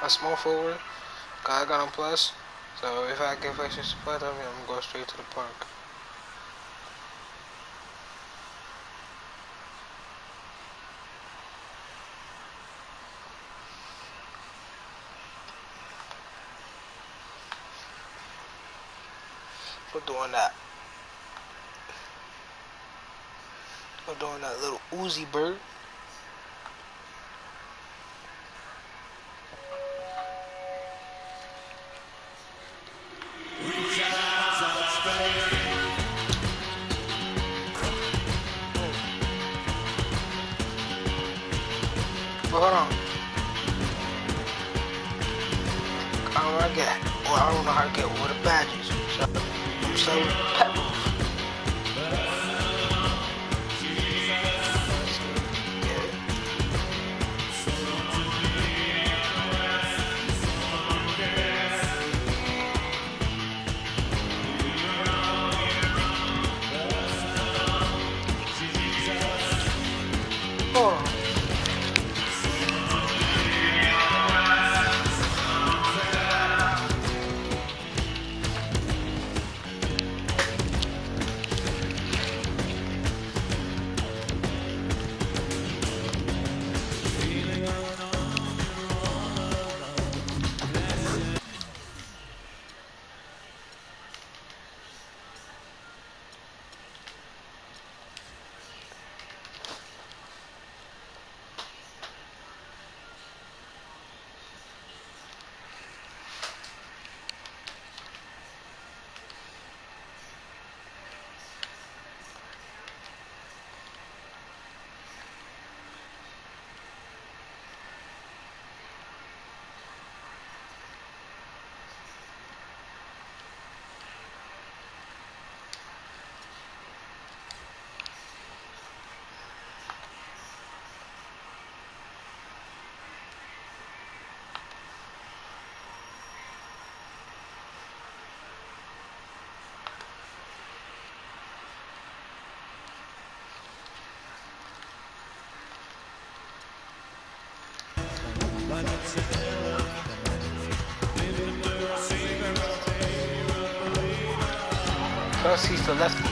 a small forward. Cause I got on plus. So if I get extra support, I'm gonna go straight to the park. We're doing that. We're doing that little Uzi bird. But hold on. I don't know how to get. Well, I don't know how to get all the badges. So I'm so pep. Plus he's the lefty.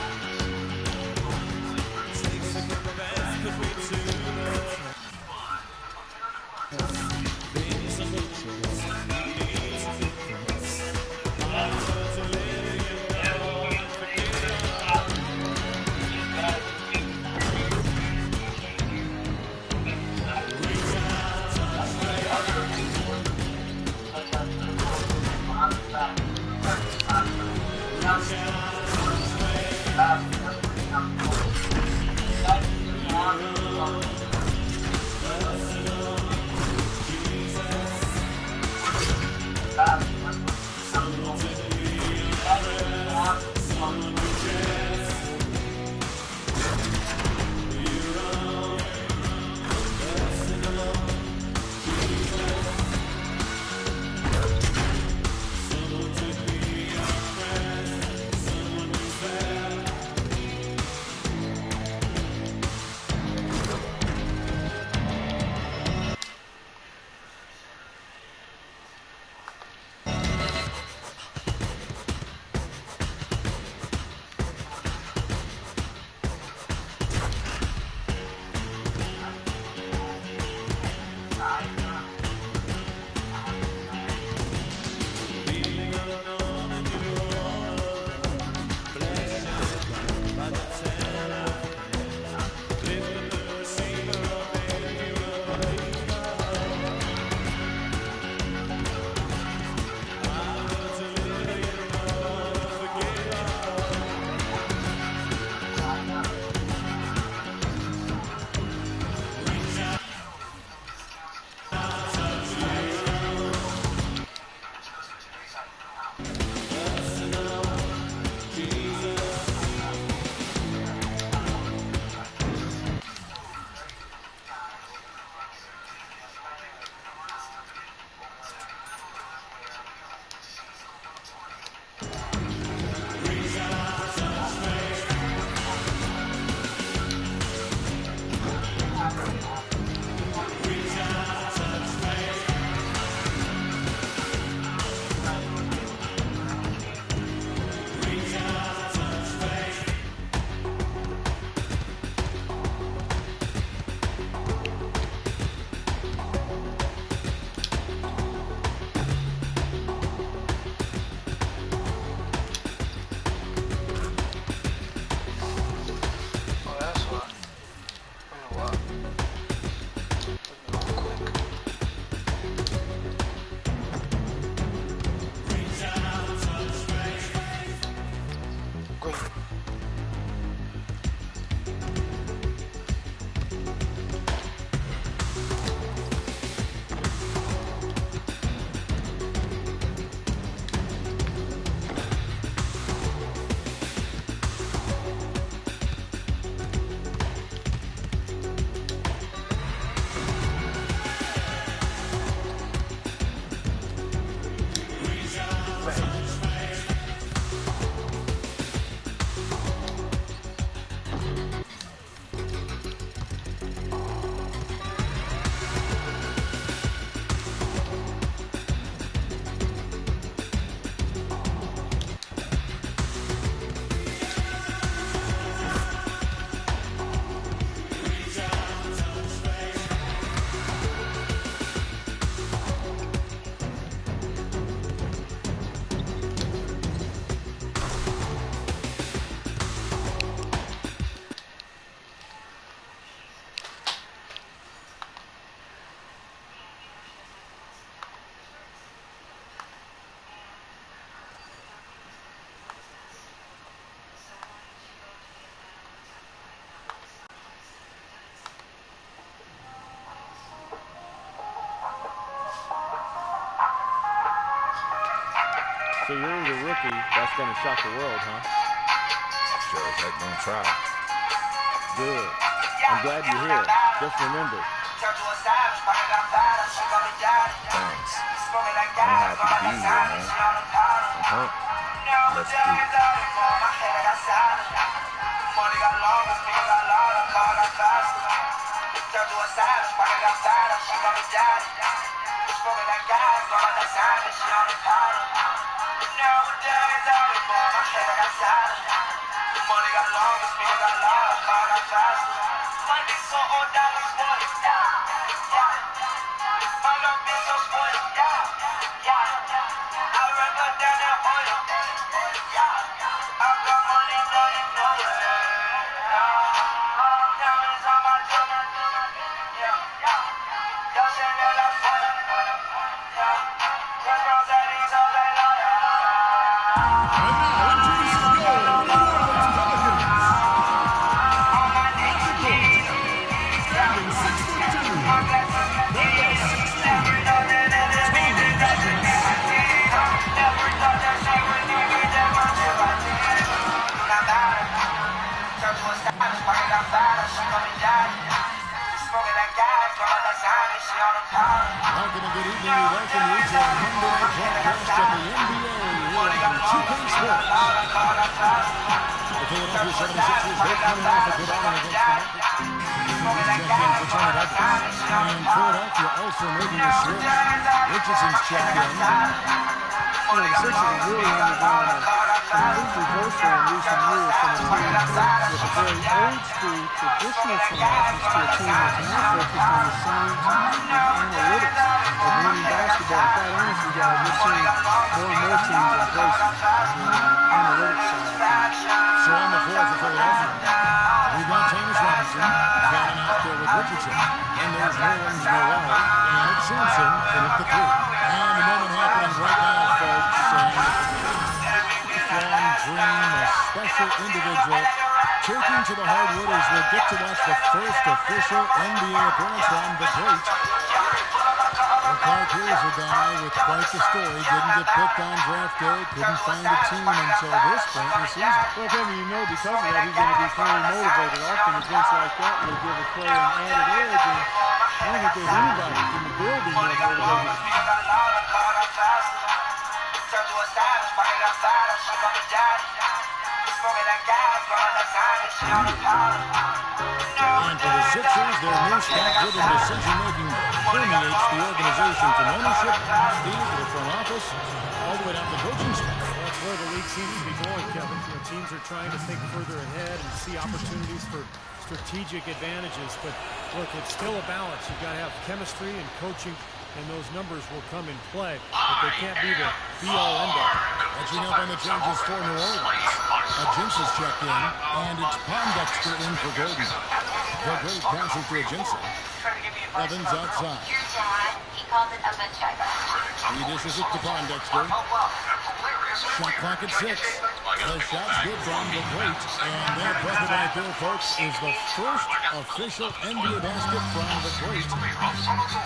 So you're the rookie. That's going to shock the world, huh? Sure as heck don't try. Good. I'm glad you're here. Just remember. Thanks. I'm happy to be here, man. Let's do it. Welcome and good evening. We welcome you to our Monday night broadcast of the NBA here on PS4 Sports. The Philadelphia 76ers both coming off a good outing against the Nuggets. Checked in for Tony Douglas. And Philadelphia also making a switch. Richardson's checked in. The Sixers are really undergoing a complete reversal in recent years from a team with a very old school, traditional philosophy to a team that's now focused on the science and analytics of winning basketball. And quite honestly, guys, we're seeing more and more teams embrace the analytics side. So on the floor for Philadelphia, we've got James Robinson batting out there with Richardson. And there's Nerlens Noel and Simpson in at the three. And the moment happening right now, folks. Strong dream, a special individual taking to the hardwood as we'll get to watch the first official NBA appearance from the great. Well, Clark, here's a guy with quite the story. Didn't get picked on draft day, couldn't find a team until this point in the season. Well, Kevin, you know because of that, he's going to be playing motivated. Often events like that will give a player an added edge, and I don't think there's anybody in the building more motivated. And for the Sixers, their new spot-driven decision-making permeates the organization from ownership, Steve, to the front office, all the way down to the coaching staff. That's where the league seems to be going, Kevin. You know, teams are trying to think further ahead and see opportunities for strategic advantages. But look, it's still a balance. You've got to have chemistry and coaching, and those numbers will come in play. But they can't be the be-all, end-all. Catching up on the changes for New Orleans. Jinsa's checked in, and it's Pondexter in for Gordon. The great passer to Jinsa. Evans outside. He called it a good check. He dishes it to Pondexter. Shot clock at 6. The shot's good from the great. And that bucket right there, folks, is the first official NBA basket from the great.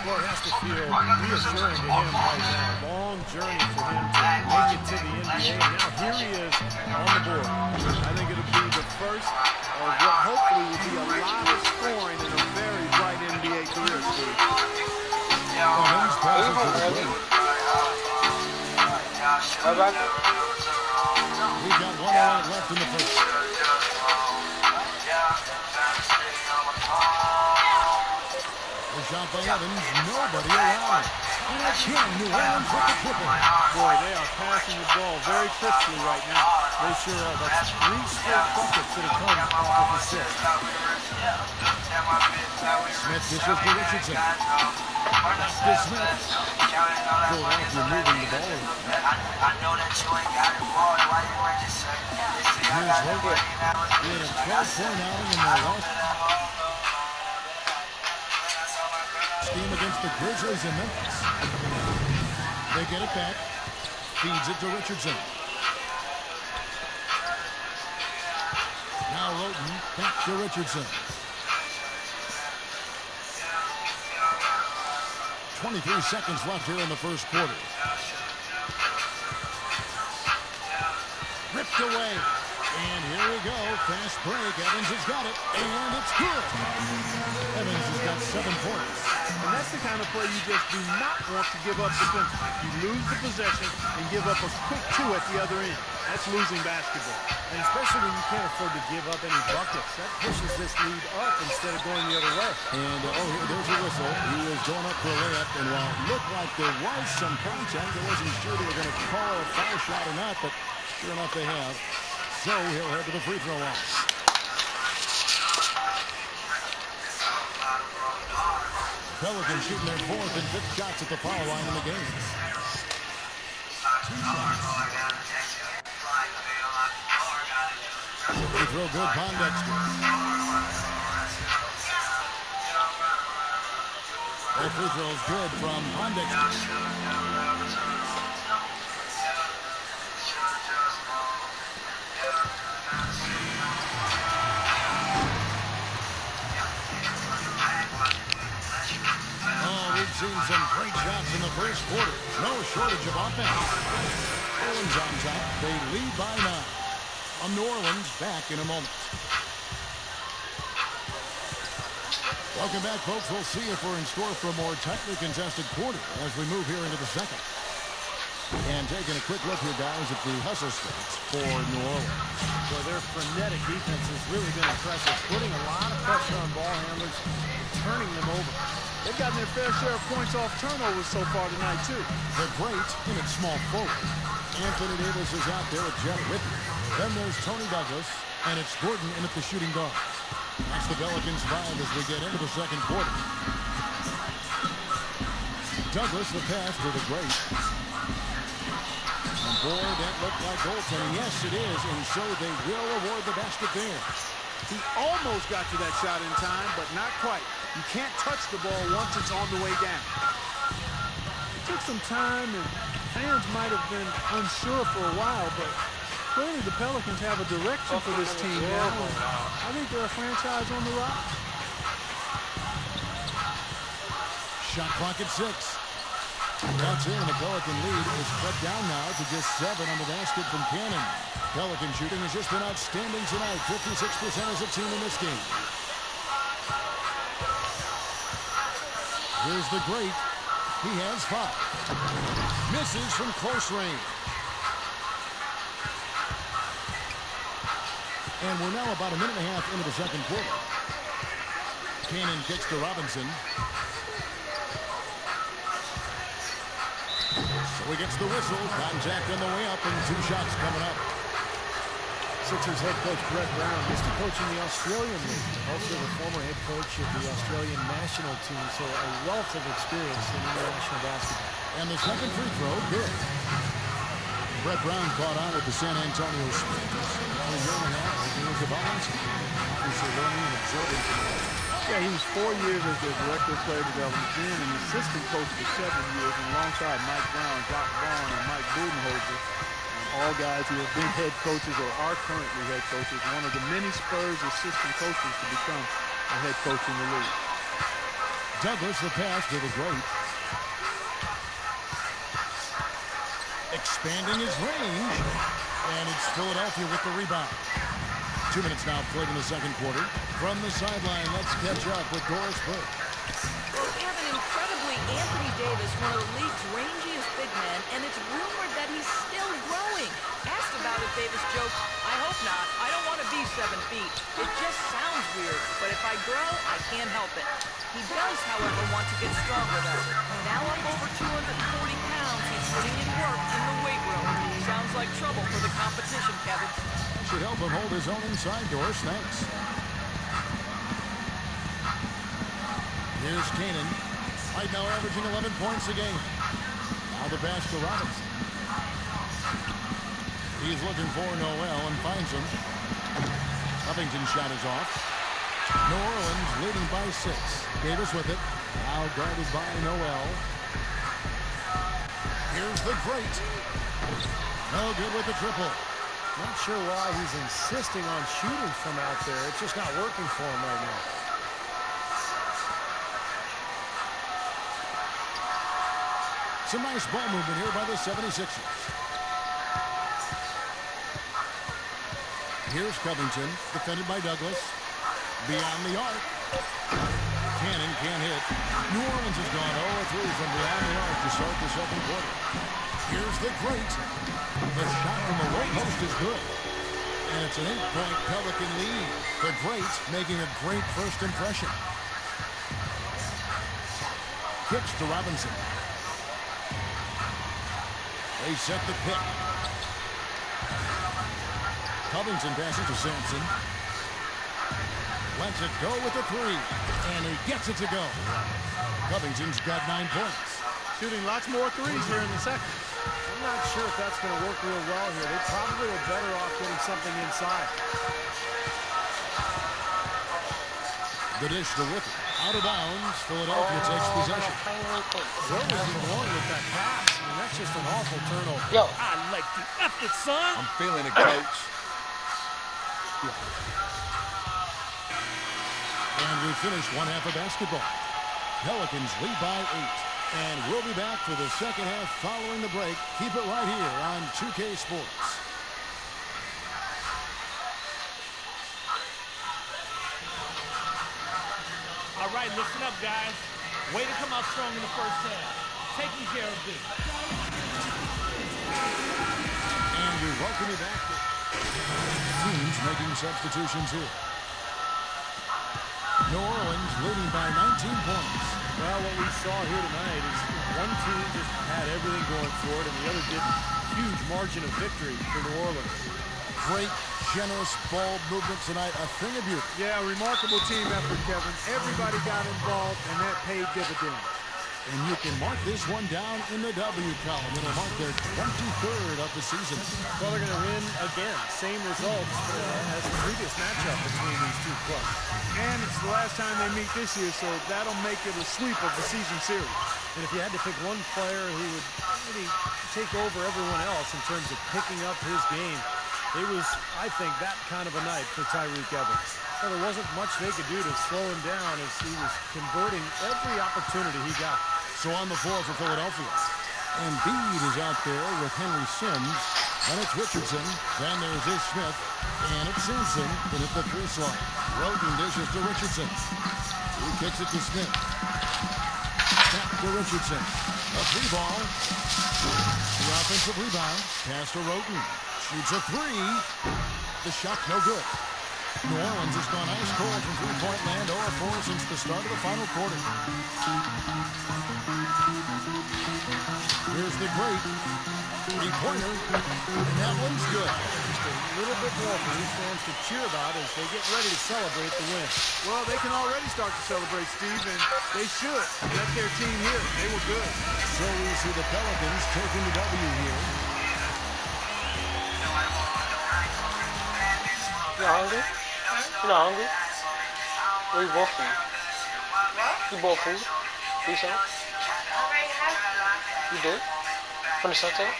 Well, it has to feel reassuring to him right now. Long journey for him to make it to the NBA. And now here he is on the board. I think it'll be the first of what hopefully will be a lot of scoring in a very bright NBA career, Steve. Evans passes to the great. We've got 1 minute left in the first. The shot by Evans, nobody around. And again, New Orleans with the triple. Boy, they are passing the ball very crisply right now. They sure are. That's 3 straight buckets that have come off of the 6. Smith dishes to Richardson. To Smith. Philadelphia moving the ball. Here's Hogan. We had a 12-point outing in their last game against the Grizzlies in Memphis. They get it back. Feeds it to Richardson. Now Roten back to Richardson. 23 seconds left here in the first quarter. ripped away. And here we go. Fast break. Evans has got it. And it's good. Evans has got 7 points. And that's the kind of play you just do not want to give up defensively. You lose the possession and give up a quick 2 at the other end. That's losing basketball. And especially when you can't afford to give up any buckets. That pushes this lead up instead of going the other way. And, there's a whistle. He was going up for a layup. And while it looked like there was some contact, I wasn't sure they were going to call a foul shot or not, but sure enough they have. So he'll head to the free throw line. Pelicans shooting their 4th and 5th shots at the foul line in the game. 2 shots. Free throw good, Pondexter. That free throw is good from Pondexter. We've seen some great shots in the first quarter. No shortage of offense. Orleans on top. They lead by 9. New Orleans back in a moment. Welcome back, folks. We'll see if we're in store for a more tightly contested quarter as we move here into the second. And taking a quick look here, guys, at the hustle stats for New Orleans. Well, their frenetic defense has really been impressive, putting a lot of pressure on ball handlers and turning them over. They've gotten their fair share of points off turnovers so far tonight, too. They're great in its small forward. Anthony Davis is out there with Jeff Whitney. Then there's Tony Douglas, and it's Gordon in at the shooting guard. That's the Pelicans 5 as we get into the second quarter. Douglas, the pass to the great. And boy, that looked like goaltending. Yes, it is, and so they will award the basket there. He almost got to that shot in time, but not quite. You can't touch the ball once it's on the way down. It took some time, and fans might have been unsure for a while, but clearly the Pelicans have a direction for this team now, and I think they're a franchise on the rise. Shot clock at 6. That's in. The Pelican lead is cut down now to just 7 on the basket from Cannon. Pelican shooting has just been outstanding tonight. 56% as a team in this game. Here's the great. He has 5. Misses from close range. And we're now about a minute and a half into the second quarter. Cannon kicks to Robinson. So he gets the whistle. Contact on the way up and 2 shots coming up. Sixers head coach Brett Brown used to coach in the Australian League, also the former head coach of the Australian national team, so a wealth of experience in international basketball. And the second free throw, good. Brett Brown caught on with the San Antonio Spurs. For a year and a half, he was a volunteer. Obviously learning and absorbing from that. Yeah, he was 4 years as their director of player development, being an assistant coach for 7 years, and alongside Mike Brown, Doc Vaughn, and Mike Budenholzer. All guys who have been head coaches or are currently head coaches. One of the many Spurs assistant coaches to become a head coach in the league. Douglas, the pass to the great. Expanding his range. And it's Philadelphia with the rebound. 2 minutes now played in the second quarter. From the sideline, let's catch up with Doris Burke. Well, Kevin, incredibly, Anthony Davis, one of the league's rangiest big men, and it's rumored that he's still growing. Asked about it, Davis joked, "I hope not. I don't want to be 7 feet. It just sounds weird, but if I grow, I can't help it." He does, however, want to get stronger, though. Now up over 240 pounds, he's putting in work in the weight room. Sounds like trouble for the competition, Kevin. Should help him hold his own inside, Doris. Thanks. Here's Cannon. Right now averaging 11 points a game. Now the pass to Robinson. He's looking for Noel and finds him. Huffington's shot is off. New Orleans leading by 6. Davis with it. Now guarded by Noel. Here's the great. No good with the triple. Not sure why he's insisting on shooting from out there. It's just not working for him right now. Some nice ball movement here by the 76ers. Here's Covington, defended by Douglas. Beyond the arc. Cannon can't hit. New Orleans has gone 0-3 from beyond the arc to start the second quarter. Here's the great. The shot from the low post is good. And it's an 8-point Pelican lead. The great making a great first impression. Kicks to Robinson. They set the pick. Covington passes to Sampson. Lets it go with the three. And he gets it to go. Covington's got 9 points. Shooting lots more threes here in the second. I'm not sure if that's going to work real well here. They probably are better off getting something inside. The dish to Rookie. Out of bounds. Philadelphia takes possession. Where was he going with that pass? I mean, that's just an awful turnover. Yo. I like the effort, son. I'm feeling it, coach. And we finish one half of basketball. Pelicans lead by 8. And we'll be back for the second half following the break. Keep it right here on 2K Sports. All right, listen up, guys. Way to come out strong in the first half. Taking care of business. And we welcome you back. Teams making substitutions here. New Orleans leading by 19 points. Well, what we saw here tonight is one team just had everything going for it, and the other did. Huge margin of victory for New Orleans. Great, generous ball movement tonight. A thing of beauty. Yeah, remarkable team effort, Kevin. Everybody got involved, and that paid dividends. And you can mark this one down in the W column. It'll mark their 23rd of the season. Well, they're going to win again. Same results as the previous matchup between these two clubs. And it's the last time they meet this year, so that'll make it a sweep of the season series. And if you had to pick one player who would really take over everyone else in terms of picking up his game, it was, I think, that kind of a night for Tyreek Evans. Well, there wasn't much they could do to slow him down as he was converting every opportunity he got. So on the floor for Philadelphia. And Embiid is out there with Henry Sims. And it's Richardson. Then there's Ish Smith. And it's Sampson in at the free slot. Roden dishes to Richardson. He kicks it to Smith. Back to Richardson. A free ball. The offensive rebound. Pass to Roden. Shoots a three. The shot no good. New Orleans has gone ice cold from three-point land, 0-4 since the start of the final quarter. Here's the great three-pointer, and that one's good. Just a little bit more for these fans to cheer about as they get ready to celebrate the win. Well, they can already start to celebrate, Steve, and they should. That's their team here. They were good. So we see the Pelicans taking the W here. You hungry? You not hungry? Where you both food? What? You both food? You some? You did? From the sunset?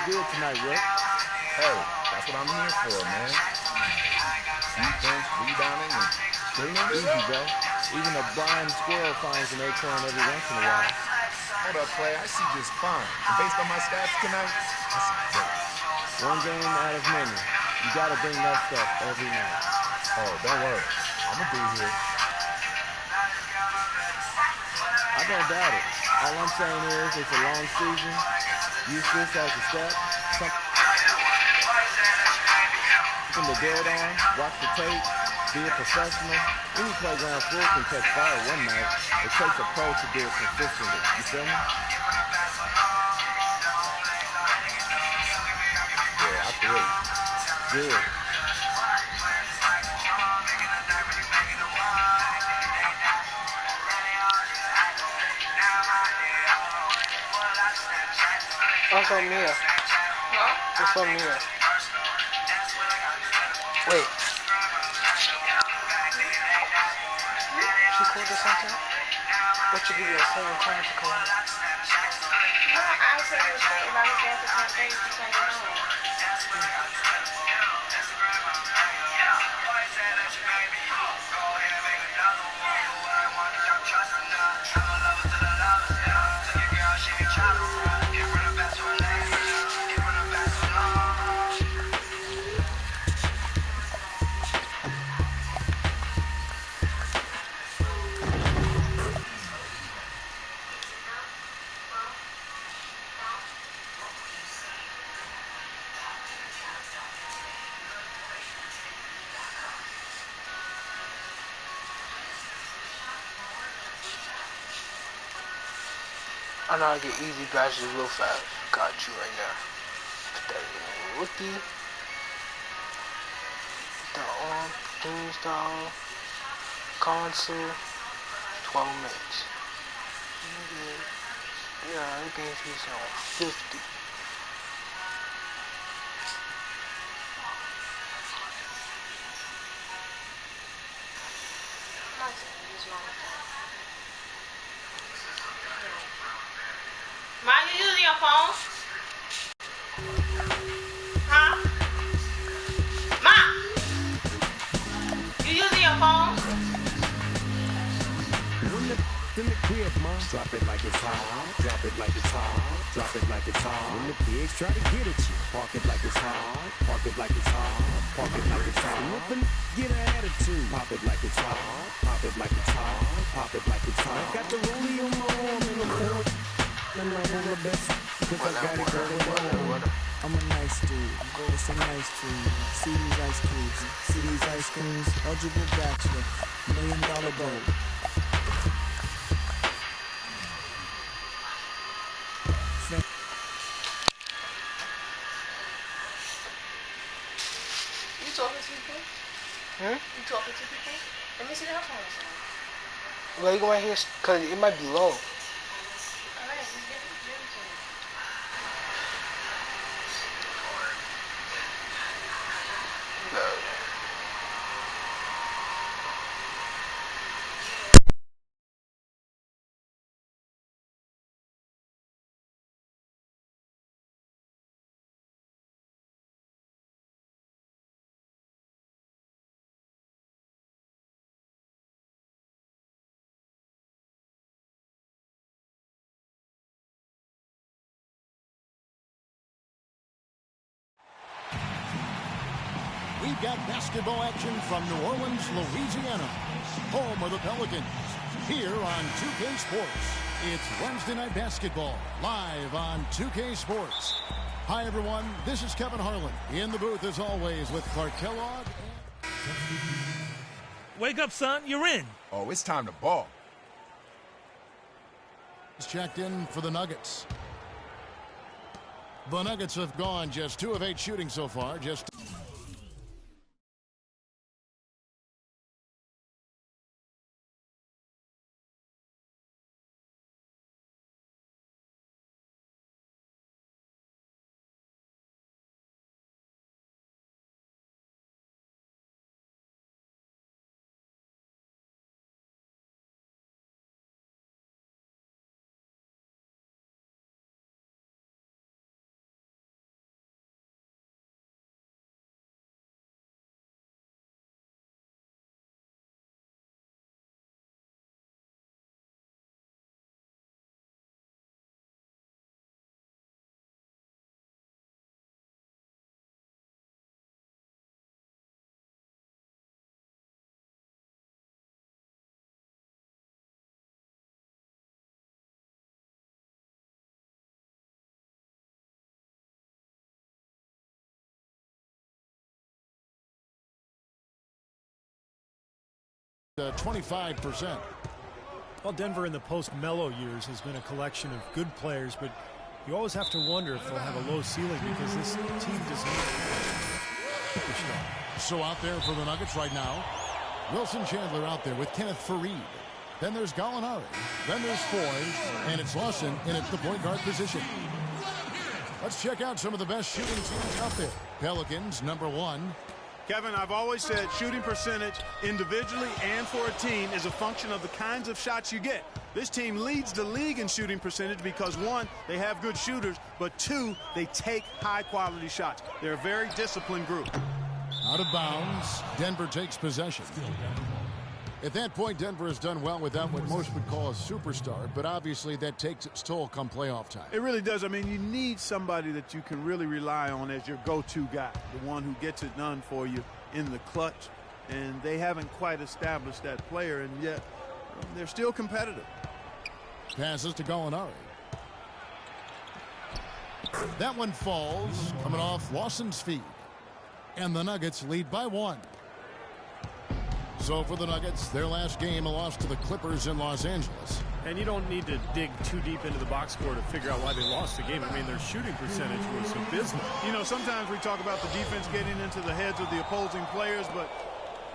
Good tonight, Rick. Hey, that's what I'm here for, man. Defense, rebounding, and getting it Easy, bro. Even a blind squirrel finds an acorn every once in a while. Hold up, play. I see just fine. Based on my stats tonight, I see great. One game out of many. You got to bring that stuff every night. Oh, don't worry. I'm going to be here. I don't doubt it. All I'm saying is it's a long season. Use this as a step. Something to build on. Watch the tape. Be a professional. Any playground floor can catch fire one night. It takes a pro to do it consistently. You feel me? Yeah, I feel it. Good. That's from Mia. It's from Mia. Wait. food or something? What you give you a certain time to come home? No, I said it was straight. As long as after 10:30, she turned it on. I know how to get easy badges real fast. Got you right now. Put that in rookie. The arm, install, console, 12 minutes. Yeah, the game's using on 50. Ma, you using your phone? Huh? Ma! You using your phone? In the crib, mom. Drop it like it's hot. Drop it like it's hot. Drop it like it's hot. When the pigs try to get at you, park it like it's hot. Park it like it's hot. Park it like it's hot. If a get an attitude, pop it like it's hot. Pop it like it's hot. Pop it like it's hot. I got the rollie on my arm and I'm pouring. And I'm on the best. Cause I got it going on. I'm a nice dude. It's a nice food. See these ice creams. See these ice creams. Eligible bachelor. $1 million bowl. You talking to people? You talking to people? Let me see the headphones on. Well, you go right here, cause it might be low. Alright, just give it to me. We've got basketball action from New Orleans, Louisiana, home of the Pelicans, here on 2K Sports. It's Wednesday Night Basketball, live on 2K Sports. Hi, everyone. This is Kevin Harlan, in the booth, as always, with Clark Kellogg. Wake up, son. You're in. Oh, it's time to ball. Checked in for the Nuggets. The Nuggets have gone just 2 of 8 shooting so far. Just... Uh, 25%. Well, Denver in the post-Melo years has been a collection of good players, but you always have to wonder if they'll have a low ceiling because this team does not. So out there for the Nuggets right now, Wilson Chandler out there with Kenneth Faried. Then there's Gallinari. Then there's Foy, and it's Lawson in at the point guard position. Let's check out some of the best shooting teams out there. Pelicans, number 1. Kevin, I've always said shooting percentage individually and for a team is a function of the kinds of shots you get. This team leads the league in shooting percentage because, one, they have good shooters, but two, they take high-quality shots. They're a very disciplined group. Out of bounds, Denver takes possession. At that point, Denver has done well without what most would call a superstar, but obviously that takes its toll come playoff time. It really does. I mean, you need somebody that you can really rely on as your go-to guy, the one who gets it done for you in the clutch, and they haven't quite established that player, and yet they're still competitive. Passes to Gallinari. That one falls, coming off Lawson's feet. And the Nuggets lead by 1. So for the Nuggets, their last game, a loss to the Clippers in Los Angeles. And you don't need to dig too deep into the box score to figure out why they lost the game. I mean, their shooting percentage was abysmal. You know, sometimes we talk about the defense getting into the heads of the opposing players, but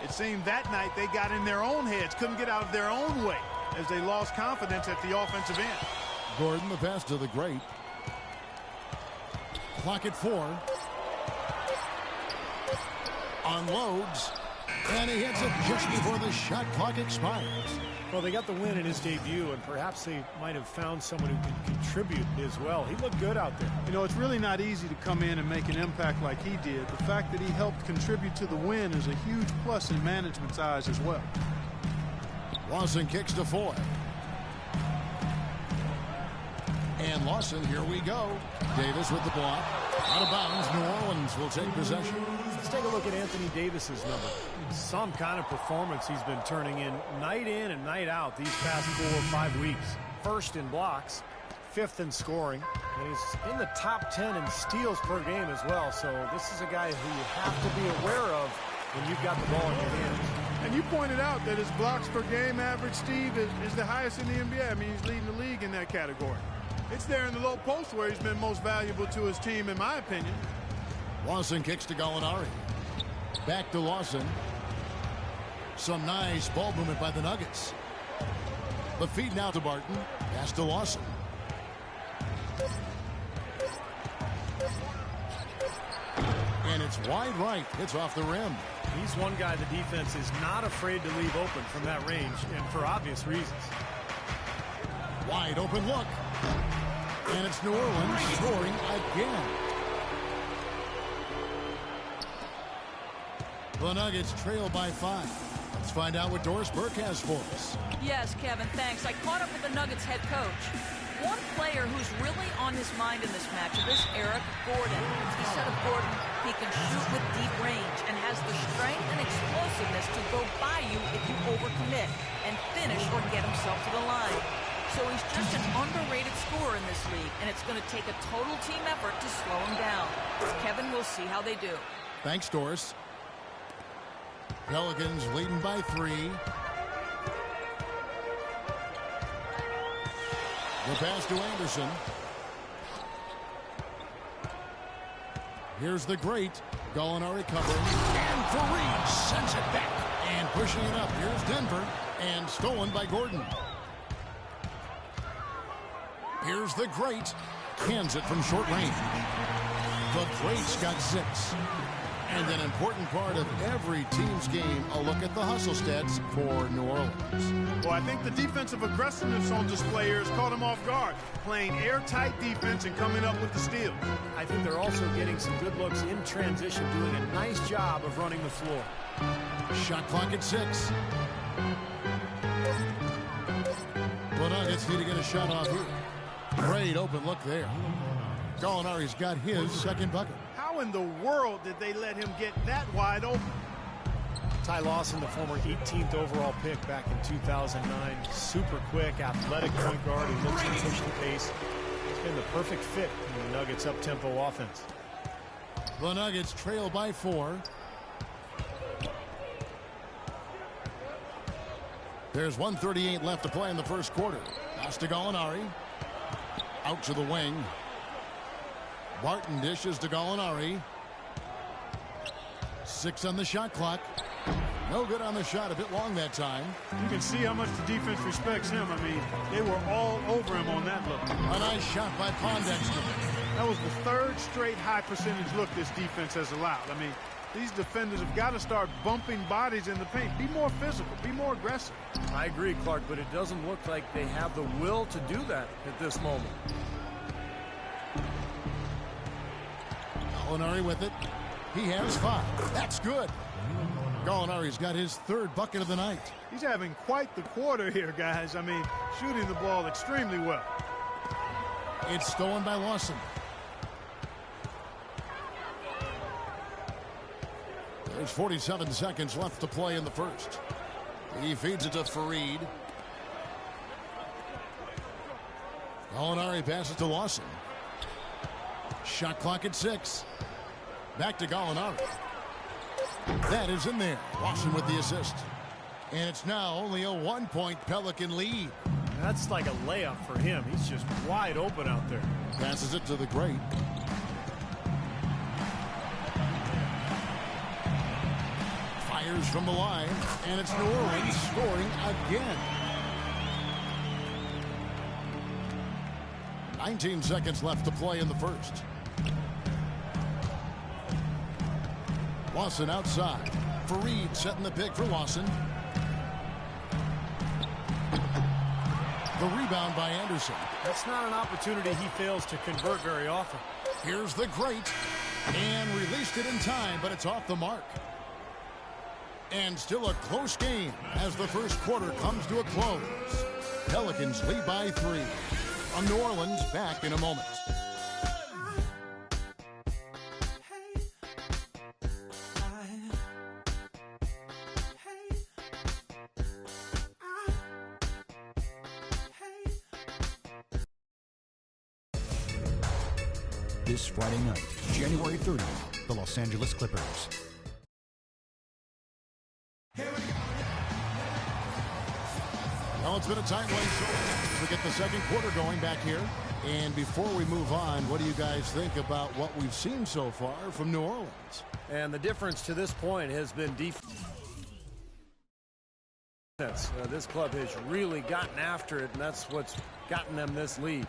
it seemed that night they got in their own heads, couldn't get out of their own way as they lost confidence at the offensive end. Gordon, the pass to the great. Clock at 4. Unloads. And he hits it just before the shot clock expires. Well, they got the win in his debut, and perhaps they might have found someone who could contribute as well. He looked good out there. You know, it's really not easy to come in and make an impact like he did. The fact that he helped contribute to the win is a huge plus in management's eyes as well. Lawson kicks to Foy. And Lawson, here we go. Davis with the block. Out of bounds, New Orleans will take possession. Let's take a look at Anthony Davis's number. Some kind of performance he's been turning in and night out these past 4 or 5 weeks. First in blocks, 5th in scoring, and he's in the top 10 in steals per game as well. So this is a guy who you have to be aware of when you've got the ball in your hands. And you pointed out that his blocks per game average, Steve, is the highest in the NBA. I mean, he's leading the league in that category. It's there in the low post where he's been most valuable to his team, in my opinion. Lawson kicks to Gallinari. Back to Lawson. Some nice ball movement by the Nuggets. The feed now to Barton. Pass to Lawson. And it's wide right. Hits off the rim. He's one guy the defense is not afraid to leave open from that range, and for obvious reasons. Wide open look. And it's New Orleans scoring again. The Nuggets trail by 5. Let's find out what Doris Burke has for us. Yes, Kevin, thanks. I caught up with the Nuggets head coach. One player who's really on his mind in this matchup is Eric Gordon. He said of Gordon, he can shoot with deep range and has the strength and explosiveness to go by you if you overcommit and finish or get himself to the line. So he's just an underrated scorer in this league, and it's going to take a total team effort to slow him down. Kevin, we'll see how they do. Thanks, Doris. Pelicans leading by 3. The pass to Anderson. Here's the great Gallinari covering. And for Reed, sends it back. And pushing it up. Here's Denver. And stolen by Gordon. Here's the great. Hands it from short range. The great's got 6. And an important part of every team's game, a look at the hustle stats for New Orleans. Well, I think the defensive aggressiveness on display here has caught him off guard, playing airtight defense and coming up with the steal. I think they're also getting some good looks in transition, doing a nice job of running the floor. Shot clock at 6. The Nuggets need to get a shot off here. Great open look there. Gallinari's got his second bucket. How in the world did they let him get that wide open? Ty Lawson, the former 18th overall pick back in 2009. Super quick, athletic point guard who looks to push the pace. He's been the perfect fit in the Nuggets' up-tempo offense. The Nuggets trail by 4. There's 1:38 left to play in the first quarter. Pass to Gallinari. Out to the wing. Barton dishes to Gallinari. 6 on the shot clock. No good on the shot. A bit long that time. You can see how much the defense respects him. I mean, they were all over him on that look. A nice shot by Pondexter. That was the 3rd straight high percentage look this defense has allowed. I mean, These defenders have got to start bumping bodies in the paint. Be more physical. Be more aggressive. I agree, Clark, but it doesn't look like they have the will to do that at this moment. Gallinari with it. He has 5. That's good. Gallinari's got his 3rd bucket of the night. He's having quite the quarter here, guys. I mean, shooting the ball extremely well. It's stolen by Lawson. There's 47 seconds left to play in the first. He feeds it to Fareed. Gallinari passes to Lawson. Shot clock at 6. Back to Gallinari. That is in there. Lawson with the assist. And it's now only a 1-point Pelican lead. That's like a layup for him. He's just wide open out there. Passes it to the great. Fires from the line, and it's New Orleans scoring again. 19 seconds left to play in the first. Lawson outside. Fareed setting the pick for Lawson. The rebound by Anderson. That's not an opportunity he fails to convert very often. Here's the great. And released it in time, but it's off the mark. And still a close game as the first quarter comes to a close. Pelicans lead by 3. From New Orleans, back in a moment. This Friday night, January 30th, the Los Angeles Clippers. Well, it's been a tight one so far. We get the second quarter going back here. And before we move on, what do you guys think about what we've seen so far from New Orleans? And the difference to this point has been defense. This club has really gotten after it, and that's what's gotten them this lead.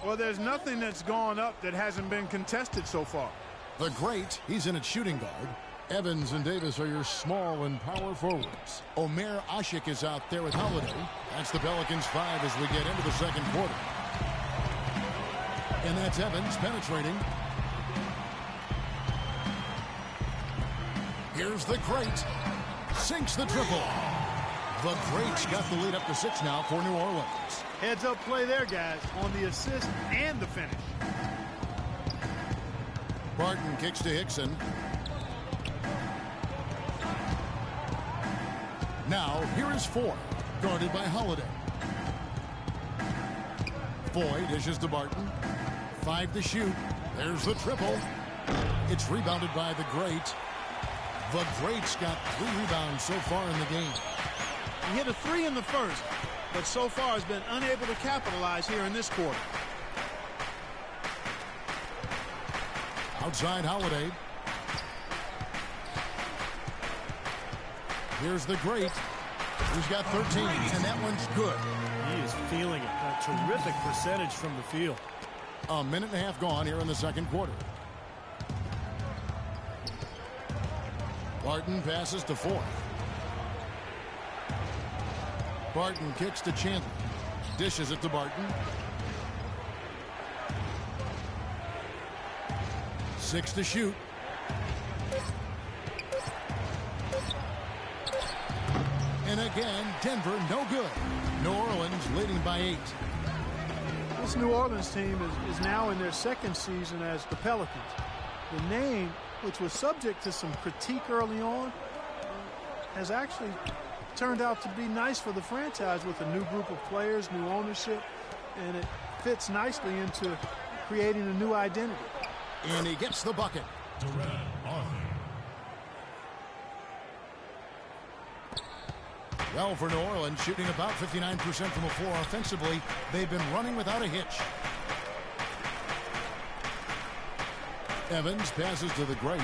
Well, there's nothing that's gone up that hasn't been contested so far. The great, he's in at shooting guard. Evans and Davis are your small and power forwards. Omer Ashik is out there with Holiday. That's the Pelicans 5 as we get into the second quarter. And that's Evans penetrating. Here's the great. Sinks the triple. The great's got the lead up to 6 now for New Orleans. Heads up play there, guys, on the assist and the finish. Barton kicks to Hickson. Now, here is Foy, guarded by Holiday. Foy dishes to Barton. 5 to shoot. There's the triple. It's rebounded by the great. The great's got 3 rebounds so far in the game. He hit a 3 in the first, but so far has been unable to capitalize here in this quarter. Outside Holiday. Here's the great. He's got 13, and that one's good. He is feeling it. A terrific percentage from the field. A minute and a half gone here in the second quarter. Barton passes to Foy. Barton kicks to Chandler. Dishes it to Barton. 6 to shoot. And again, Denver no good. New Orleans leading by 8. This New Orleans team is now in their second season as the Pelicans. The name, which was subject to some critique early on, has actually turned out to be nice for the franchise with a new group of players, new ownership, and it fits nicely into creating a new identity. And he gets the bucket. Well, for New Orleans, shooting about 59% from the floor offensively, they've been running without a hitch. Evans passes to the great.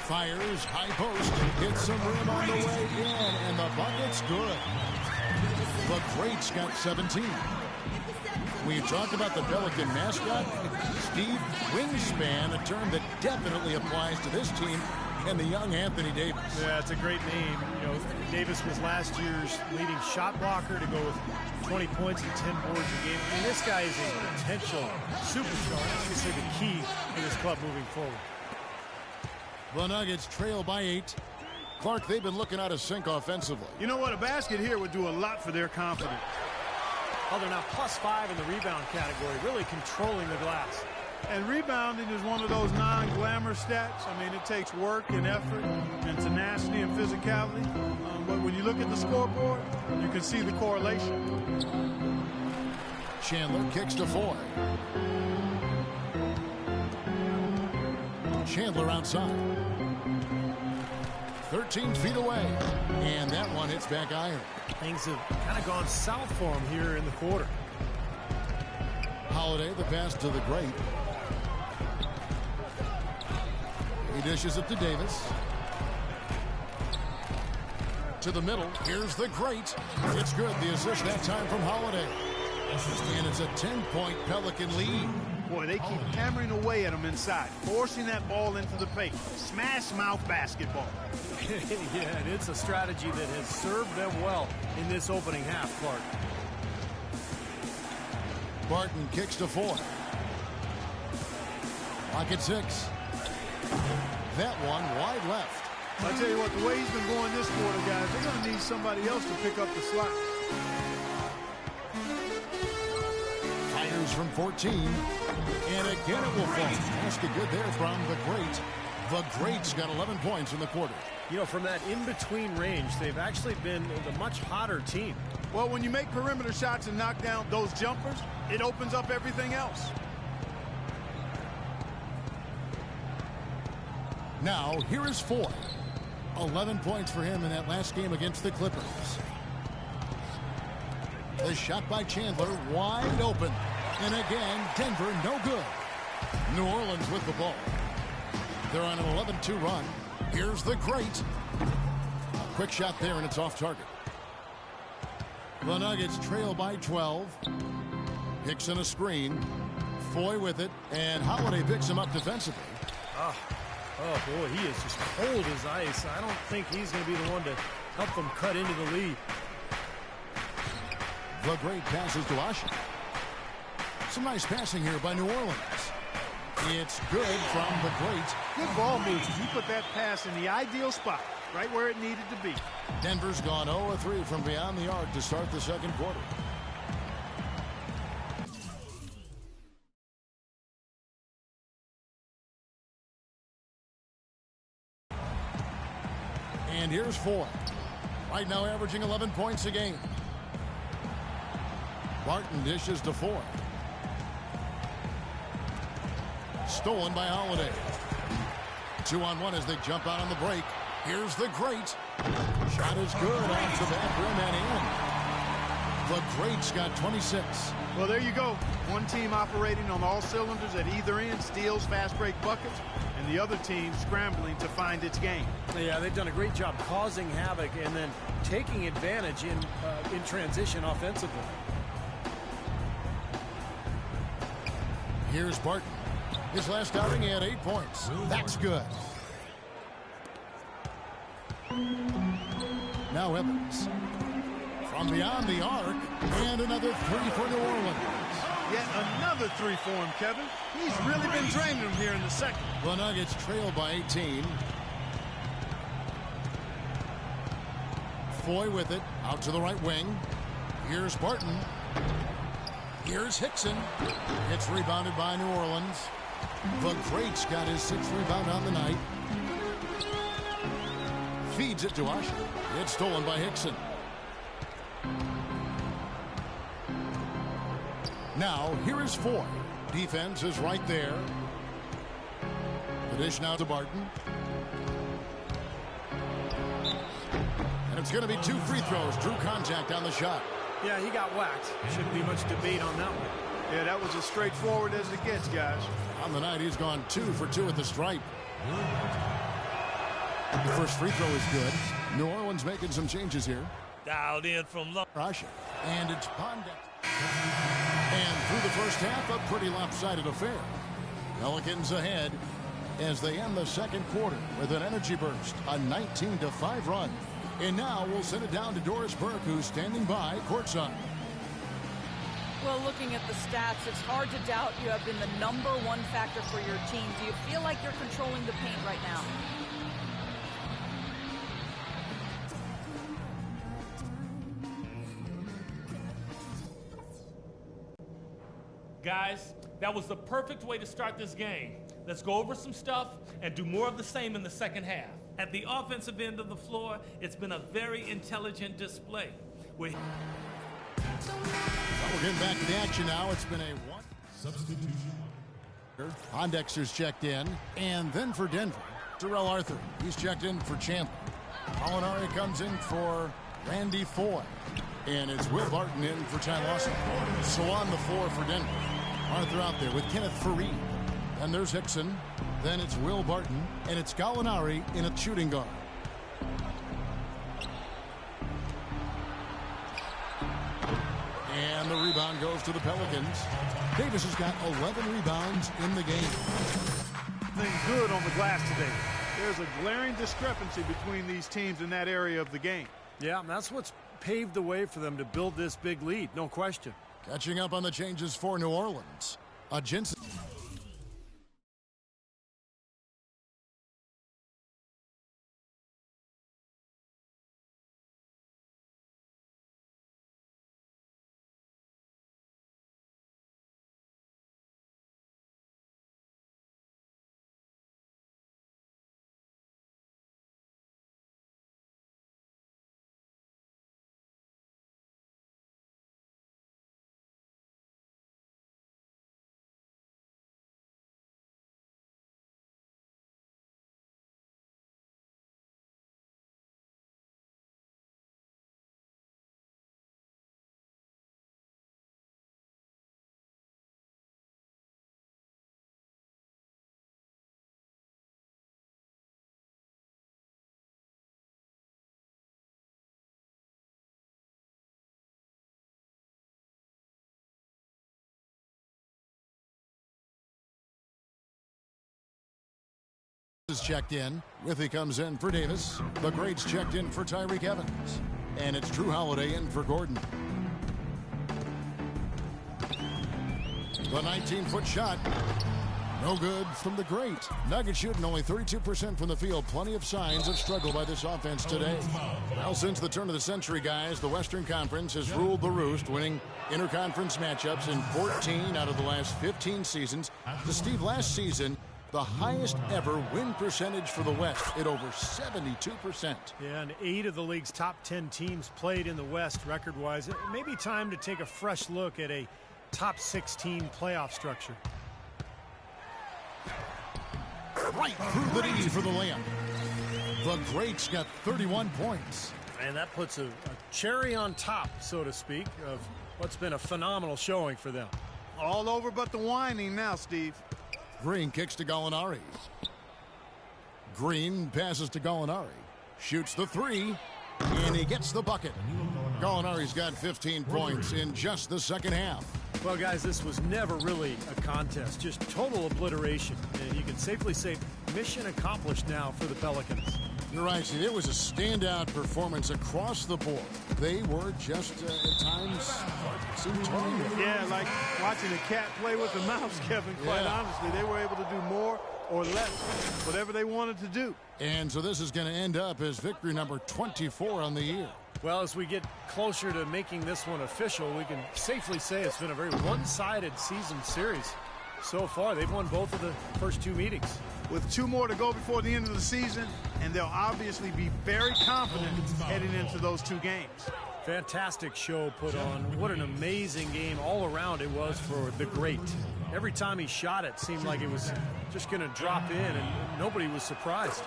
Fires, high post, hits some rim on the way in, and the bucket's good. The great's got 17. When you talk about the Pelican mascot, Steve, wingspan, a term that definitely applies to this team and the young Anthony Davis. Yeah, it's a great name. You know, Davis was last year's leading shot blocker to go with 20 points and 10 boards a game. I mean, this guy is a potential superstar. Obviously the key for this club moving forward. The Nuggets trail by 8. Clark, they've been looking out of sync offensively. You know what? A basket here would do a lot for their confidence. Oh, they're now +5 in the rebound category, really controlling the glass. And rebounding is one of those non-glamour stats. I mean, it takes work and effort and tenacity and physicality. But when you look at the scoreboard, you can see the correlation. Chandler kicks to Foy. Chandler outside. 13 feet away. And that one hits back iron. Things have kind of gone south for him here in the quarter. Holiday, the pass to the Great. He dishes it to Davis. To the middle. Here's the Great. It's good. The assist that time from Holiday. And it's a 10-point Pelican lead. Boy, they keep hammering away at him inside, forcing that ball into the paint. Smash mouth basketball. Yeah, and it's a strategy that has served them well in this opening half, Clark. Barton kicks to Foy. Lock at 6. That one wide left. I tell you what, the way he's been going this quarter, guys, they're going to need somebody else to pick up the slack. Fires from 14. And again it will fall. Basket good there from the Great. The Great's got 11 points in the quarter. You know, from that in-between range, they've actually been the much hotter team. Well, when you make perimeter shots and knock down those jumpers, it opens up everything else. Now, here is Foy. 11 points for him in that last game against the Clippers. The shot by Chandler, wide open. And again, Denver, no good. New Orleans with the ball. They're on an 11-2 run. Here's the Great. A quick shot there, and it's off target. The Nuggets trail by 12. Hickson a screen. Foy with it, and Holiday picks him up defensively. Oh, boy, he is just cold as ice. I don't think he's going to be the one to help them cut into the lead. The Great passes to Asha. Some nice passing here by New Orleans. It's good from the Great. Good ball moves. He put that pass in the ideal spot, right where it needed to be. Denver's gone 0-3 from beyond the arc to start the second quarter. And here's Foy. Right now averaging 11 points a game. Barton dishes to Foy. Stolen by Holiday. 2-on-1 as they jump out on the break. Here's the Great. Shot is good off the back rim and in. The Great's got 26. Well, there you go. One team operating on all cylinders at either end, steals, fast break buckets, and the other team scrambling to find its game. Yeah, they've done a great job causing havoc and then taking advantage in transition offensively. Here's Barton. His last outing, he had 8 points. That's good. Now Evans. From beyond the arc, and another 3 for New Orleans. Yet another 3 for him, Kevin. He's really been draining them here in the second. The Nuggets trail by 18. Foy with it, out to the right wing. Here's Barton. Here's Hickson. It's rebounded by New Orleans. The Great's got his 6th rebound on the night. Feeds it to Asha. It's stolen by Hickson. Now, here is Foy. Defense is right there. The dish now to Barton. And it's going to be 2 free throws. Drew contact on the shot. Yeah, he got whacked. Shouldn't be much debate on that one. Yeah, that was as straightforward as it gets, guys. On the night, he's gone 2 for 2 at the stripe. The first free throw is good. New Orleans making some changes here. Dialed in from Russia. And it's Pondek. And through the first half, a pretty lopsided affair. Pelicans ahead as they end the second quarter with an energy burst, a 19-5 run. And now we'll send it down to Doris Burke, who's standing by courtside. Well, looking at the stats, it's hard to doubt you have been the #1 factor for your team. Do you feel like you're controlling the paint right now? Guys, that was the perfect way to start this game. Let's go over some stuff and do more of the same in the second half. At the offensive end of the floor, it's been a very intelligent display. We're getting back to the action now. It's been a one substitution. Pondexter's checked in, and then for Denver, Terrell Arthur. He's checked in for Chandler. Molinari comes in for Randy Foy, and it's Will Barton in for Ty Lawson. So on the floor for Denver, Arthur out there with Kenneth Fareed. And there's Hickson. Then it's Will Barton, and it's Gallinari in a shooting guard. And the rebound goes to the Pelicans. Davis has got 11 rebounds in the game. Thing good on the glass today. There's a glaring discrepancy between these teams in that area of the game. Yeah, that's what's paved the way for them to build this big lead, no question. Catching up on the changes for New Orleans. Jensen. Is checked in. Withy comes in for Davis. The greats checked in for Tyreek Evans. And it's Drew Holiday in for Gordon. The 19-foot shot. No good from the great. Nuggets shooting only 32% from the field. Plenty of signs of struggle by this offense today. Well, since the turn of the century, guys, the Western Conference has ruled the roost, winning interconference matchups in 14 out of the last 15 seasons. To Steve, last season, the highest ever win percentage for the West at over 72%. Yeah, and 8 of the league's top 10 teams played in the West record-wise. It may be time to take a fresh look at a top 16 playoff structure. Right through the knee for the layup. The greats got 31 points. And that puts a cherry on top, so to speak, of what's been a phenomenal showing for them. All over but the whining now, Steve. Green kicks to Gallinari. Green passes to Gallinari. Shoots the three, and he gets the bucket. Gallinari's got 15 points in just the second half. Well, guys, this was never really a contest, just total obliteration. And you can safely say mission accomplished now for the Pelicans. You're right, it was a standout performance across the board. They were just, at times, yeah, like watching a cat play with a mouse, Kevin, quite honestly. They were able to do more or less, whatever they wanted to do. And so this is going to end up as victory number 24 on the year. Well, as we get closer to making this one official, we can safely say it's been a very one-sided season series. So far, they've won both of the first 2 meetings. With 2 more to go before the end of the season, and they'll obviously be very confident heading into those 2 games. Fantastic show put on. What an amazing game all around it was for the great. Every time he shot it seemed like it was just going to drop in, and nobody was surprised.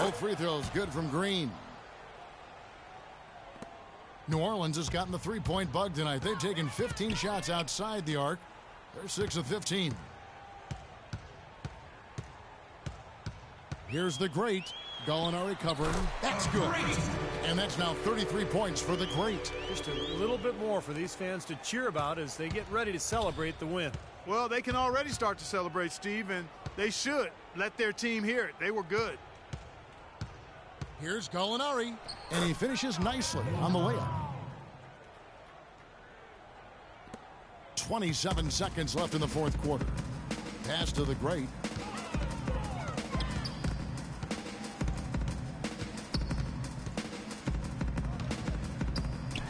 Both free throws good from Green. New Orleans has gotten the three-point bug tonight. They've taken 15 shots outside the arc. They're 6 of 15. Here's the great. Gallinari covering. That's good. And that's now 33 points for the great. Just a little bit more for these fans to cheer about as they get ready to celebrate the win. Well, they can already start to celebrate, Steve, and they should let their team hear it. They were good. Here's Gallinari, and he finishes nicely on the layup. 27 seconds left in the fourth quarter. Pass to the great.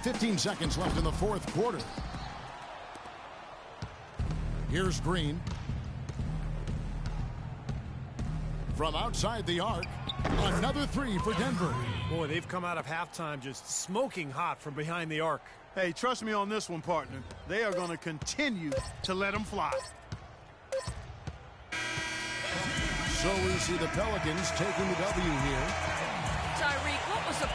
$15 seconds left in the fourth quarter. Here's Green. From outside the arc, another three for Denver. Boy, they've come out of halftime just smoking hot from behind the arc. Hey, trust me on this one, partner. They are going to continue to let them fly. So we see the Pelicans taking the W here. Tyreek, what was the...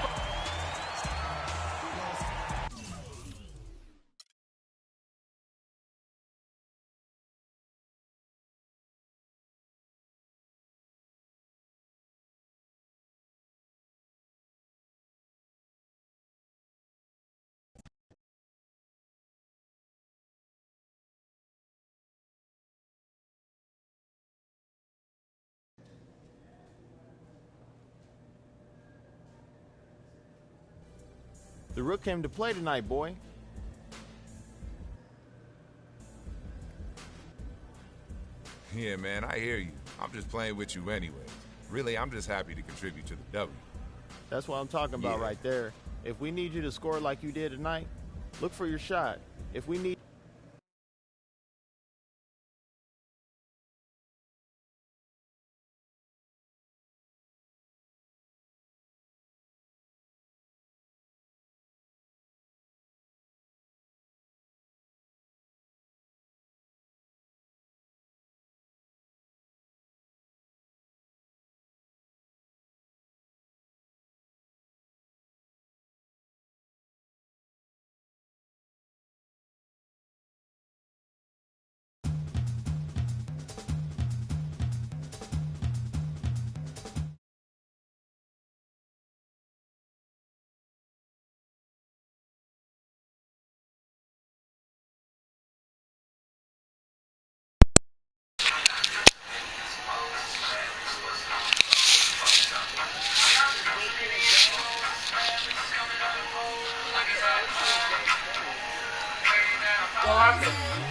The Rook came to play tonight, boy. Yeah, man, I hear you. I'm just playing with you anyway. Really, I'm just happy to contribute to the W. That's what I'm talking about right there. If we need you to score like you did tonight, look for your shot. If we need...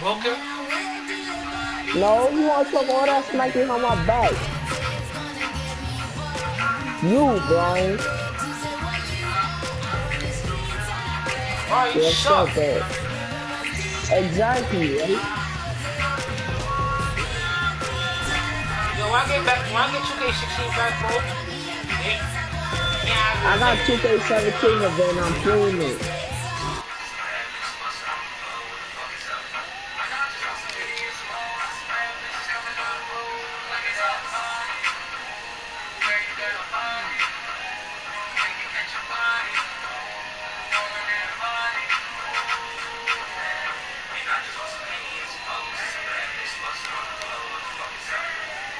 Welcome. No, you want to talk all that smacking on my back. You, Brian. Brian, you suck. Exactly, right? Yo, when I get 2K16 back, bro. I got 2K17 of it and I'm playing it.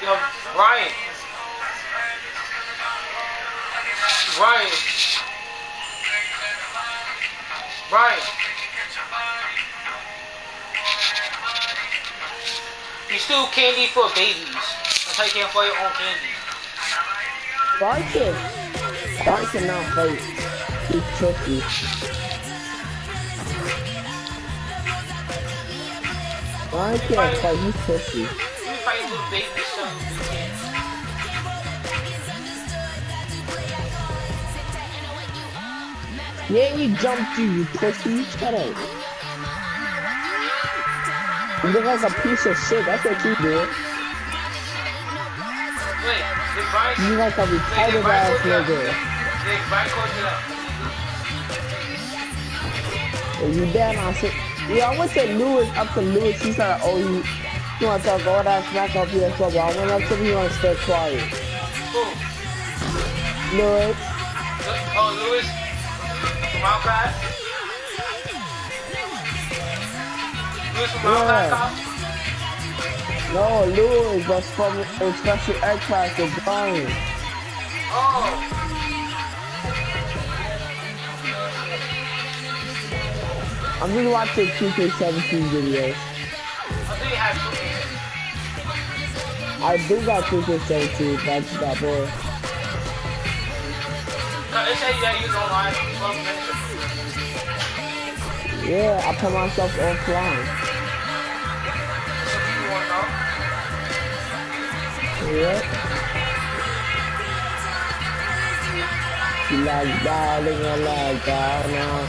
Yo, Ryan. You still candy for babies. That's how you can't play your own candy. Brian cannot fight. He's tricky. Brian can't fight, he's tricky. You fight little babies, son. Yeah, he jumped you pussy. Shut up. You look like a piece of shit. That's what you do. Wait, did Brian... You like a retarded ass nigga. Did Brian call you up? You damn, I said... Yeah, I went to Lewis, up to Lewis. He said, oh, you want to talk all that smack up here? So I went up to him and stayed quiet. Who? Lewis. Oh, Lewis from Outcast. Lewis from Outcast, Kyle? No, Lewis was from a special aircraft with Brian. Oh. I'm just watching 2K17 videos. I think you have 2K17. I do got 2K17, but I just got bored. It says that you don't lie. Yeah, I put myself offline. Yeah. You like darling, I like down now.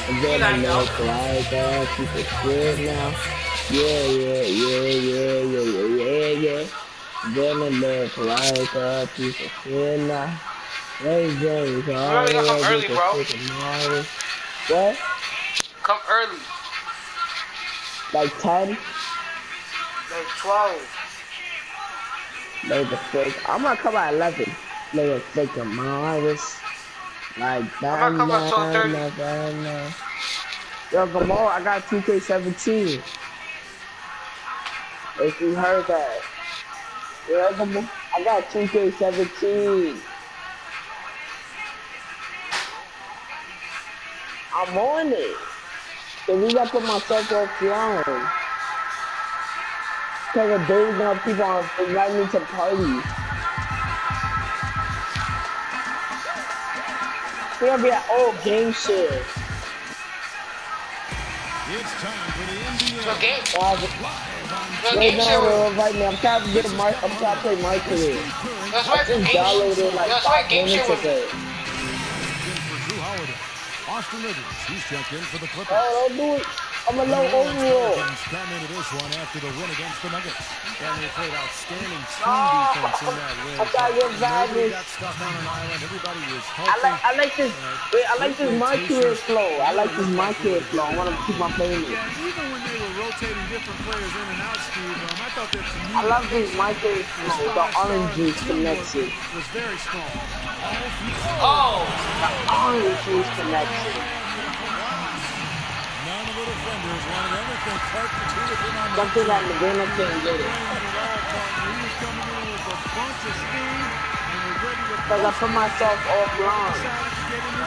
And then I look like that, keep it good now. Yeah. Then I look like that, keep it good now. Hey, James, Remember, you come early, bro. What? Come early. Like 10? Like 12. Like the fake. I'm gonna come at 11. Like a fake of Morris. Like that. I'm gonna come at 12:30. Yo, Gamal, I got 2K17. If you heard that. Yeah, Gamal, I got 2K17. I'm on it. So we gotta put myself offline. Cause the days now people are inviting me to parties. We're gonna be at old game shit. It's time for the NBA. So game. Right now, right now, I'm trying to get a mic. I'm trying to play my career. That's I right. just downloaded like 5 minutes ago. Austin Rivers, he's checked in for the Clippers. Oh, don't do it. I'm a low overall. Come into this one after the win against the Nuggets. And they played outstanding team defense in that win. I gotta get Nobody got stuck on an island. Everybody was helping. I like this. I like this my career flow. I like this my career flow. I want to keep my playing it. Yeah, even when they were rotating different players in and out, Steve, I thought that I love this my career flow. The orange juice connection. Was very strong. Oh! The orange juice connection. None of the defenders wanted anything close to it in on something that Medina can't get it. Because I put myself offline.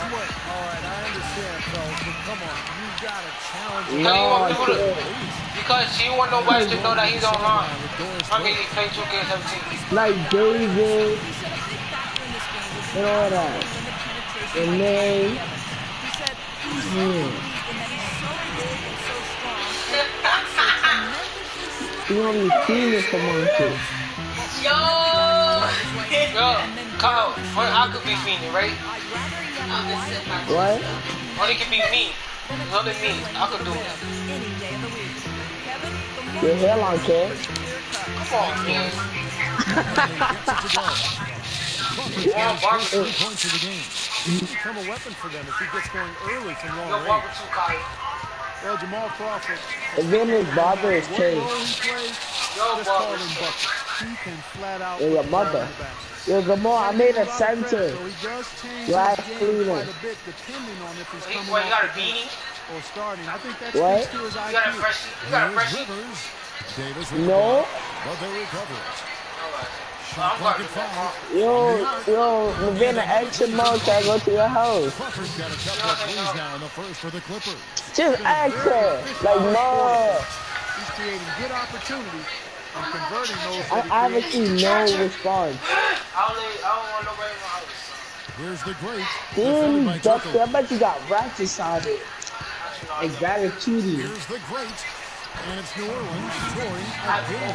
Alright, I understand, fellas, but come on, you gotta challenge him. No, because you want nobody to know that he's online. Okay, he played 2K17. Like David, and all that. And then, you want me famous for monkeys? Yo, Kyle, I could be fiending, right? What? Only could be me. It's only me. I could do that. Your hairline, kid. Come on, man. points of the game. He can become a weapon for them if he gets going early from long range. Barber too, Kyle. Well, Jamal Crawford. And then his barber is changed. Yo, Barber. He can flat out. Your mother. Yo, Gamal, I made a center. Last Cleveland. What, you got a beanie? Or starting. I think that's what? to his IQ. You got a freshie? No. But they recover it. Yo, within the action mode, can I go to your house? Crawford's got a couple of threes now in the first for the Clippers. Just action. Like, no. He's creating good opportunity and converting those. I obviously no response. I don't want nobody in my house. Here's the great. Damn, Dusty, I bet you got rats inside it. Like gratitude. Here's the great. And it's New Orleans touring again.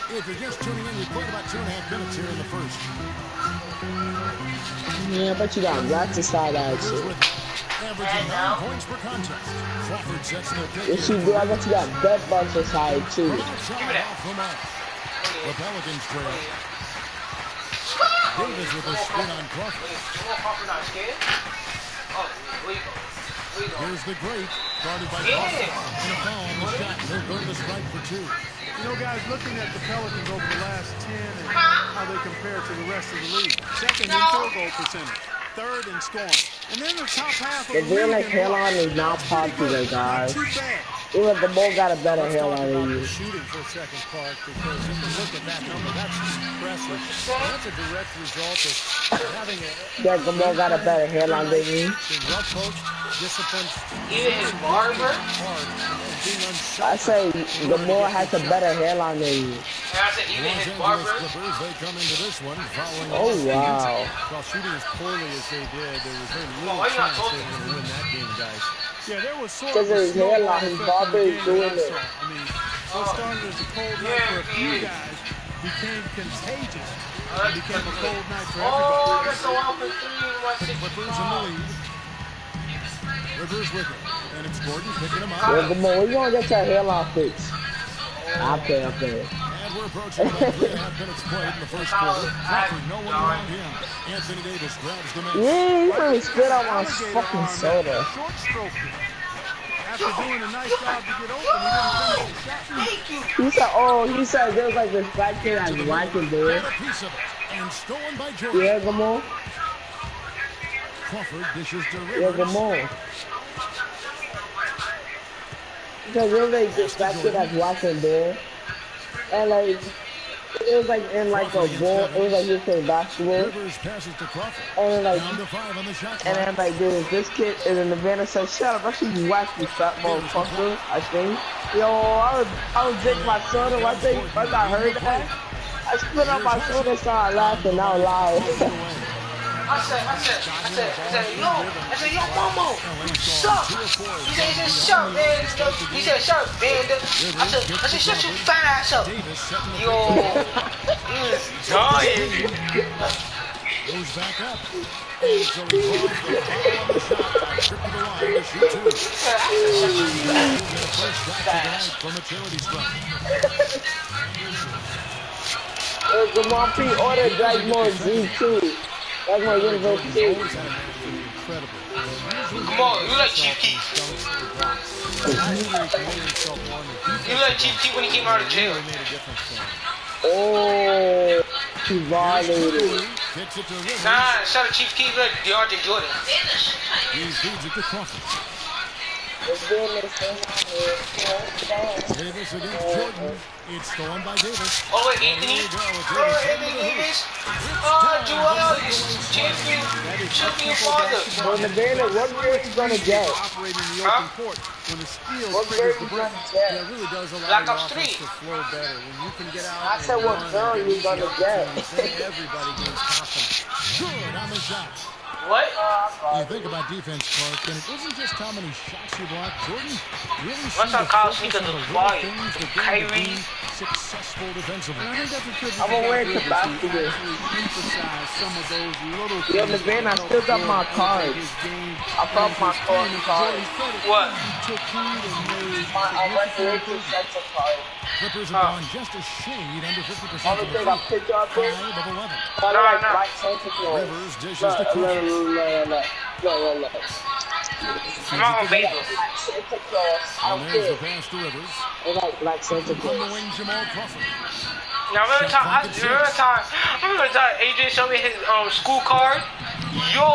If you're just tuning in, we played about 2.5 minutes here in the first. Yeah, I bet you got rats inside that shit. Averaging 9 points per contest. Crawford sets the pace. Yes, you do. I bet you got bed bugs inside too. The Pelicans trail. Davis with a spin on Crawford. Here's the great, guarded by Crawford. And a foul on the shot. No good to strike for two. You know, guys, looking at the Pelicans over the last 10 and how they compare to the rest of the league. Second in field goal percentage. Third in scoring. And then the top half of the The league like in hairline is not popular, guys. Even the ball got a better hairline than you. Shooting for a second, Clark, because if you look at that number, that's impressive. That's a direct result of having a... Yeah, the ball got a better hairline than you. Being well coached, disciplined. Even his barber? I say the ball has a better hairline than you. And I said even his barber? They come into this one following. Oh, wow. While shooting as poorly as they did, there was very little chance they were going to win that game, guys. Yeah, there was sort Because of his hairline, his barber is doing it. I mean, what started as a cold night for a few guys became contagious and became a cold night for everybody. Oh, that's so off for 3, 165. Clippers in the lead. Rivers with it. And it's Gordon picking him up. Yeah, come on, when you gonna get your hairline fixed? Okay. And we're approaching about 3.5 minutes played in the first quarter. Crawford, no one around him. Anthony Davis grabs the man. Yeah, you really spit out my fucking soda. Short stroke. After doing a nice job to get open, he didn't finish the shot. He said, he said there was like this black kid that's whacking there. And stolen by Jordan. Yeah, come on. Crawford dishes to Rivers. Yeah, come on. Because it was like this black kid that's whacking there. And like, it was like in like a ball, it was like this thing basketball. Rivers passes to Crawford. And then like, Down to 5 on the shot and then like there was this kid, and then the vendor said, "Shut up, I see you whack, you fat motherfucker." I think. Yo, I was drinking my soda. Once I heard that, I spit out my soda and started laughing out loud. I said, yo, Momo, you suck. He said, shut, man. He said, shut, man. I said, shut your fat ass up. Yo, he was dying. Goes back up. And so he draws the foul on the shot by trip to the line to shoot two. The first shot tonight from a charity strike. The Montpellier order Drag More Z2. That's my university. Incredible. Come on, you like Chief Keef. You like Chief Keef when he came out of jail. Oh, he violated. Nah, shout out Chief Keef like DeAndre Jordan. He feeds it to Crawford. Davis against Jordan. It's stolen by Davis. Oh wait, Anthony. Anthony Davis. Oh, Joel, champion father. When the man at what grade is gonna get? What grade is gonna get? It really does allow Black the Ops offense 3. to flow better. When you can get out I said what girl you gonna get? everybody gains confidence. Good on the shot. What? You think about defense, Clark, and it isn't just how many shots you block. Jordan really What's seems on to Kyle focus Sneakers on the with little fire? things that Kyrie? can be successful defensively. And I think that's a tribute I'm gonna wear it to basketball. emphasize some of those little Yo, the van, I still got my cards. I brought my cards. What? My recreation section card. Clippers have gone just a shade under 50%. Only thing I picked up there, 5 of 11. I like Black Santa Claus. Rivers dishes to Crawford. Look. I'm not on baseball. Santa Claus. I don't And there's the care. pass to Rivers. I like Black Santa On the Claus. wing, Jamal Crawford. Now remember time Adrian showed me his school card. Yo,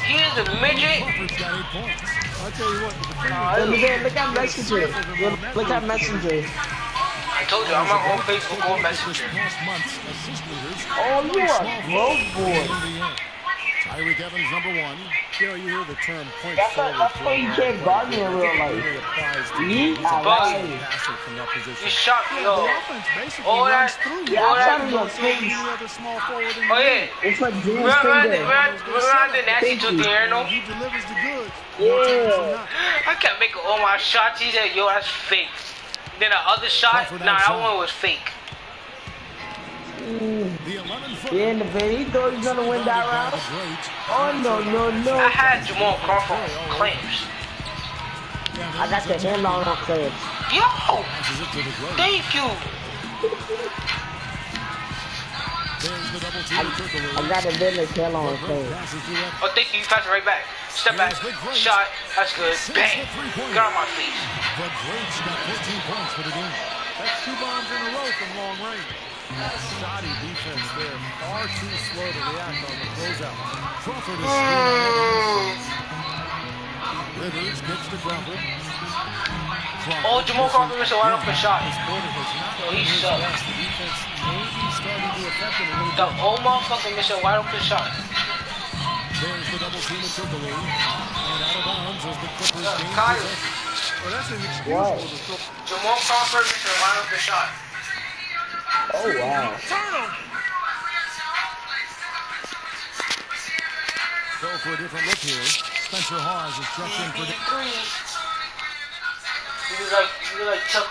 he is a midget. Crawford's got 8 points. I'll tell you what, Look at Messenger. Look at Messenger. I told you, I'm on Facebook or Messenger. Past months, assist leaders. Oh, you are broke, boy. Tyreek Evans, number 1. You know, you hear the term point That's forward. why you can't guard me in real It life. really applies to Yeet, he's a I like good it. passer from that You position. shot, the yo. offense basically All runs that, through Yeah, you. all I'm that. trying to face. Any other small forward in Oh the yeah. league. It's like Julius Remember Kindle. the nasty to the Arnold? He delivers the goods. Yeah. I kept making all my shots. He said, yo, that's fake. Then the other shot, nah, that one was fake. The 11-footer. Yeah, in the van, he thought he was gonna win that round. Oh, no. I had Jamal Crawford on clamps. I got the hand on clamps. Yo, thank you. There's the I got a business hell on his face. Oh, thank you. Pass it right back. Step back. Shot. That's good. Bang. Get on my feet. The Greats got 14 points for the game. That's 2 bombs in a row from long range. Shoddy defense there. Far too slow to react on the closeout. Crawford is screwed. Rivers gets to Crawford. Oh, Jamal Crawford missed a wide open shot. Oh, he sucked. The defense may be starting to affect him a little bit. The old motherfucker missed a wide open shot. There's the double team at Triple E. And out of bounds as the Clippers gain Kyle. possession. Well, that's inexcusable. Jamal Crawford missed a wide open shot. Oh wow. Go for a different look here. Spencer Hawes is checked in for three. You like Chuck